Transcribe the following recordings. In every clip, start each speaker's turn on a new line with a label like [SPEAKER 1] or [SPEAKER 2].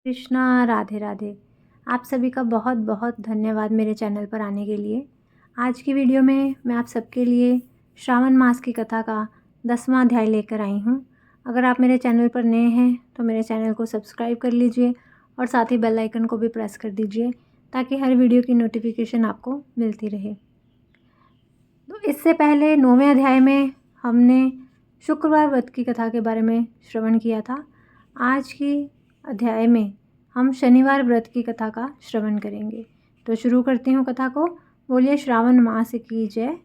[SPEAKER 1] कृष्णा, राधे राधे। आप सभी का बहुत बहुत धन्यवाद मेरे चैनल पर आने के लिए। आज की वीडियो में मैं आप सबके लिए श्रावण मास की कथा का 10वां अध्याय लेकर आई हूँ। अगर आप मेरे चैनल पर नए हैं तो मेरे चैनल को सब्सक्राइब कर लीजिए और साथ ही बेल आइकन को भी प्रेस कर दीजिए ताकि हर वीडियो की नोटिफिकेशन आपको मिलती रहे। तो इससे पहले 9वें अध्याय में हमने शुक्रवार व्रत की कथा के बारे में श्रवण किया था। आज की अध्याय में हम शनिवार व्रत की कथा का श्रवण करेंगे। तो शुरू करती हूँ कथा को। बोलिए श्रावण मास की जय,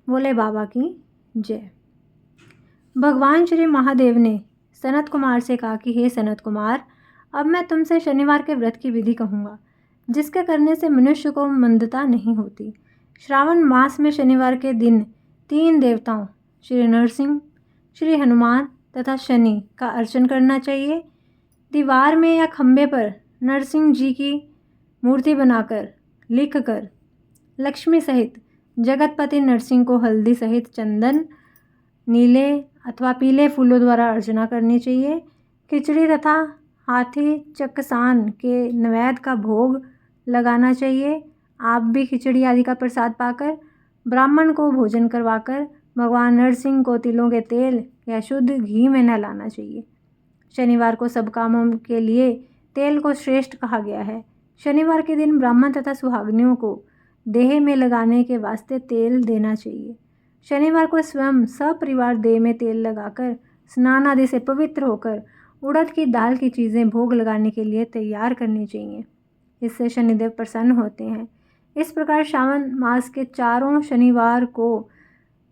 [SPEAKER 1] बोले बाबा की जय। भगवान श्री महादेव ने सनत कुमार से कहा कि हे सनत कुमार, अब मैं तुमसे शनिवार के व्रत की विधि कहूँगा, जिसके करने से मनुष्य को मंदता नहीं होती। श्रावण मास में शनिवार के दिन 3 देवताओं श्री नरसिंह, श्री हनुमान तथा शनि का अर्चन करना चाहिए। दीवार में या खंभे पर नरसिंह जी की मूर्ति बनाकर लिखकर लक्ष्मी सहित जगतपति नरसिंह को हल्दी सहित चंदन, नीले अथवा पीले फूलों द्वारा अर्चना करनी चाहिए। खिचड़ी तथा हाथी चक्सान के नैवेद्य का भोग लगाना चाहिए। आप भी खिचड़ी आदि का प्रसाद पाकर ब्राह्मण को भोजन करवाकर भगवान नरसिंह को तिलों के तेल या शुद्ध घी में नहलाना चाहिए। शनिवार को सब कामों के लिए तेल को श्रेष्ठ कहा गया है। शनिवार के दिन ब्राह्मण तथा सुहागनियों को देह में लगाने के वास्ते तेल देना चाहिए। शनिवार को स्वयं सपरिवार देह में तेल लगाकर स्नान आदि से पवित्र होकर उड़द की दाल की चीज़ें भोग लगाने के लिए तैयार करनी चाहिए। इससे शनिदेव प्रसन्न होते हैं। इस प्रकार श्रावण मास के 4 शनिवार को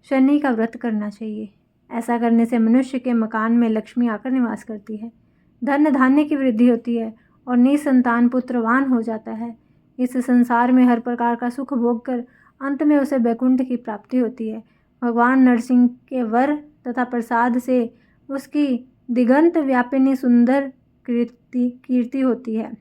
[SPEAKER 1] शनि का व्रत करना चाहिए। ऐसा करने से मनुष्य के मकान में लक्ष्मी आकर निवास करती है, धन धान्य की वृद्धि होती है और निसंतान पुत्रवान हो जाता है। इस संसार में हर प्रकार का सुख भोग कर अंत में उसे वैकुंठ की प्राप्ति होती है। भगवान नरसिंह के वर तथा प्रसाद से उसकी दिगंत व्यापिनी सुंदर कीर्ति होती है।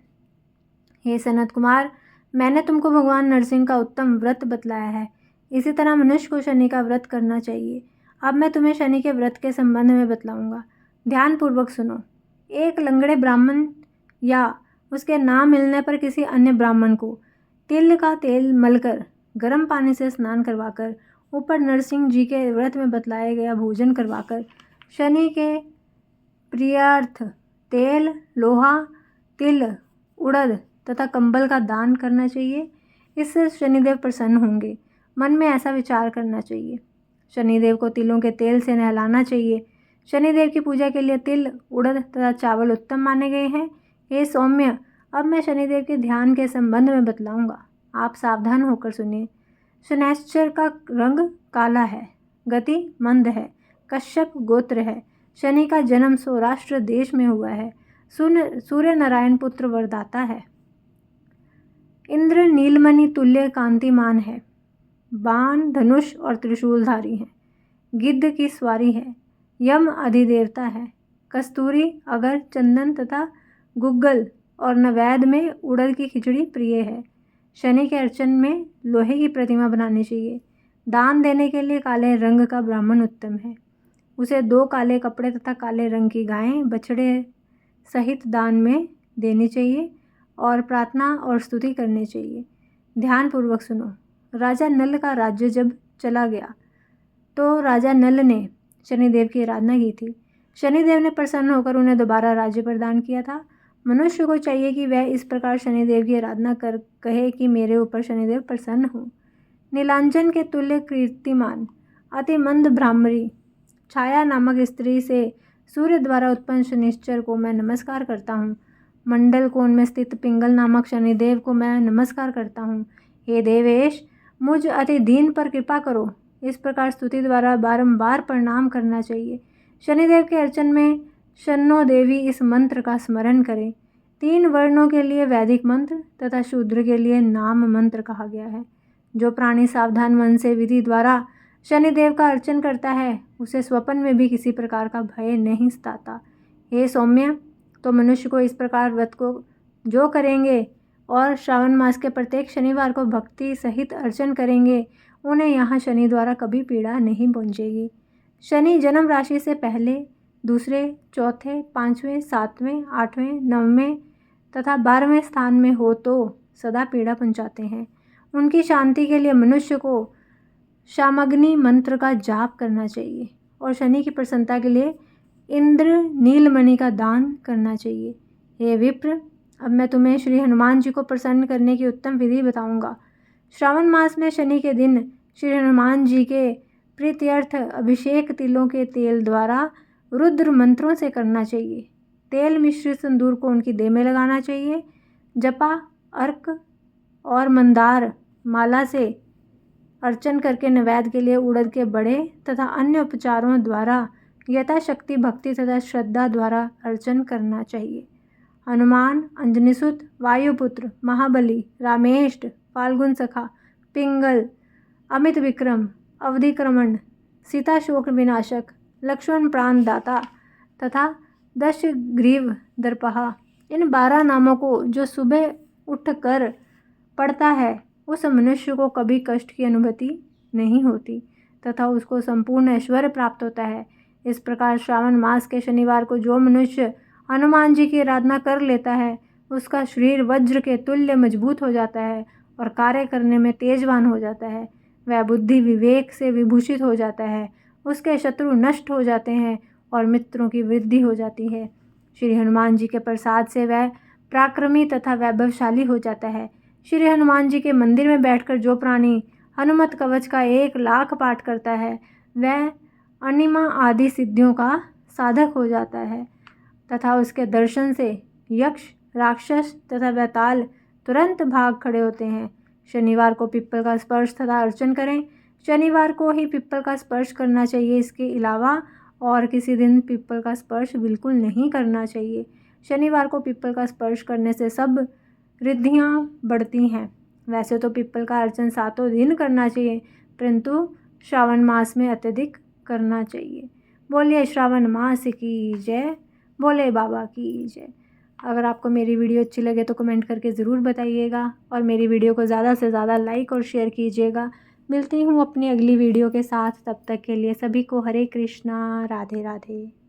[SPEAKER 1] हे सनत कुमार, मैंने तुमको भगवान नरसिंह का उत्तम व्रत बतलाया है। इसी तरह मनुष्य को शनि का व्रत करना चाहिए। अब मैं तुम्हें शनि के व्रत के संबंध में बतलाऊंगा, ध्यानपूर्वक सुनो। एक लंगड़े ब्राह्मण या उसके ना मिलने पर किसी अन्य ब्राह्मण को तिल का तेल मलकर गर्म पानी से स्नान करवाकर ऊपर नरसिंह जी के व्रत में बतलाया गया भोजन करवाकर शनि के प्रियार्थ तेल, लोहा, तिल, उड़द तथा कंबल का दान करना चाहिए। इससे शनिदेव प्रसन्न होंगे। मन में ऐसा विचार करना चाहिए। शनिदेव को तिलों के तेल से नहलाना चाहिए। शनिदेव की पूजा के लिए तिल, उड़द तथा चावल उत्तम माने गए हैं। हे सौम्य, अब मैं शनिदेव के ध्यान के संबंध में बतलाऊंगा। आप सावधान होकर सुनिए। शनैश्चर का रंग काला है, गति मंद है, कश्यप गोत्र है। शनि का जन्म सौराष्ट्र देश में हुआ है। सूर्य नारायण पुत्र वरदाता है। इंद्र नीलमणि तुल्य कांतिमान है। बाण, धनुष और त्रिशूलधारी है। गिद्ध की सवारी है। यम अधिदेवता है। कस्तूरी, अगर, चंदन तथा गुग्गल और नैवेद्य में उड़द की खिचड़ी प्रिय है। शनि के अर्चन में लोहे की प्रतिमा बनानी चाहिए। दान देने के लिए काले रंग का ब्राह्मण उत्तम है। उसे 2 काले कपड़े तथा काले रंग की गायें बछड़े सहित दान में देनी चाहिए और प्रार्थना और स्तुति करनी चाहिए। ध्यानपूर्वक सुनो। राजा नल का राज्य जब चला गया तो राजा नल ने शनिदेव की आराधना की थी। शनिदेव ने प्रसन्न होकर उन्हें दोबारा राज्य प्रदान किया था। मनुष्य को चाहिए कि वह इस प्रकार शनिदेव की आराधना कर कहे कि मेरे ऊपर शनिदेव प्रसन्न हो। नीलांजन के तुल्य कीर्तिमान, अति मंद भ्रामरी छाया नामक स्त्री से सूर्य द्वारा उत्पन्न शनिश्चर को मैं नमस्कार करता हूँ। मंडल कोण में स्थित पिंगल नामक शनिदेव को मैं नमस्कार करता हूँ। हे देवेश, मुझ अति दीन पर कृपा करो। इस प्रकार स्तुति द्वारा बारंबार प्रणाम करना चाहिए। शनिदेव के अर्चन में शन्नो देवी इस मंत्र का स्मरण करें। 3 वर्णों के लिए वैदिक मंत्र तथा शूद्र के लिए नाम मंत्र कहा गया है। जो प्राणी सावधान मन से विधि द्वारा शनिदेव का अर्चन करता है उसे स्वप्न में भी किसी प्रकार का भय नहीं सताता। हे सौम्य, तो मनुष्य को इस प्रकार व्रत को जो करेंगे और श्रावण मास के प्रत्येक शनिवार को भक्ति सहित अर्चन करेंगे, उन्हें यहाँ शनि द्वारा कभी पीड़ा नहीं पहुँचेगी। शनि जन्म राशि से पहले, दूसरे, चौथे, 5वें, 7वें, 8वें, 9वें तथा 12वें स्थान में हो तो सदा पीड़ा पहुँचाते हैं। उनकी शांति के लिए मनुष्य को शामग्नि मंत्र का जाप करना चाहिए और शनि की प्रसन्नता के लिए इंद्र नीलमणि का दान करना चाहिए। हे विप्र, अब मैं तुम्हें श्री हनुमान जी को प्रसन्न करने की उत्तम विधि बताऊंगा। श्रावण मास में शनि के दिन श्री हनुमान जी के प्रीत्यर्थ अभिषेक तिलों के तेल द्वारा रुद्र मंत्रों से करना चाहिए। तेल मिश्रित सिंदूर को उनकी देह में लगाना चाहिए। जपा, अर्क और मंदार माला से अर्चन करके नैवेद्य के लिए उड़द के बड़े तथा अन्य उपचारों द्वारा यथाशक्ति भक्ति तथा श्रद्धा द्वारा अर्चन करना चाहिए। हनुमान, अंजनीसुत, वायुपुत्र, महाबली, रामेष्ट, फाल्गुन सखा, पिंगल, अमित विक्रम, अवधिक्रमण, सीता शोक विनाशक, लक्ष्मण प्राण दाता तथा दशग्रीव दर्पहा, इन 12 नामों को जो सुबह उठकर पढ़ता है उस मनुष्य को कभी कष्ट की अनुभूति नहीं होती तथा उसको संपूर्ण ऐश्वर्य प्राप्त होता है। इस प्रकार श्रावण मास के शनिवार को जो मनुष्य हनुमान जी की आराधना कर लेता है उसका शरीर वज्र के तुल्य मजबूत हो जाता है और कार्य करने में तेजवान हो जाता है। वह बुद्धि विवेक से विभूषित हो जाता है, उसके शत्रु नष्ट हो जाते हैं और मित्रों की वृद्धि हो जाती है। श्री हनुमान जी के प्रसाद से वह पराक्रमी तथा वैभवशाली हो जाता है। श्री हनुमान जी के मंदिर में बैठकर जो प्राणी हनुमत कवच का 1 लाख पाठ करता है वह अनिमा आदि सिद्धियों का साधक हो जाता है तथा उसके दर्शन से यक्ष, राक्षस तथा बैताल तुरंत भाग खड़े होते हैं। शनिवार को पिप्पल का स्पर्श तथा अर्चन करें। शनिवार को ही पिप्पल का स्पर्श करना चाहिए, इसके अलावा और किसी दिन पिप्पल का स्पर्श बिल्कुल नहीं करना चाहिए। शनिवार को पिप्पल का स्पर्श करने से सब रिद्धियाँ बढ़ती हैं। वैसे तो पिप्पल का अर्चन 7 दिन करना चाहिए, परंतु श्रावण मास में अत्यधिक करना चाहिए। बोलिए श्रावण मास की जय, बोले बाबा की जय। अगर आपको मेरी वीडियो अच्छी लगे तो कमेंट करके ज़रूर बताइएगा और मेरी वीडियो को ज़्यादा से ज़्यादा लाइक और शेयर कीजिएगा। मिलती हूँ अपनी अगली वीडियो के साथ, तब तक के लिए सभी को हरे कृष्णा, राधे राधे।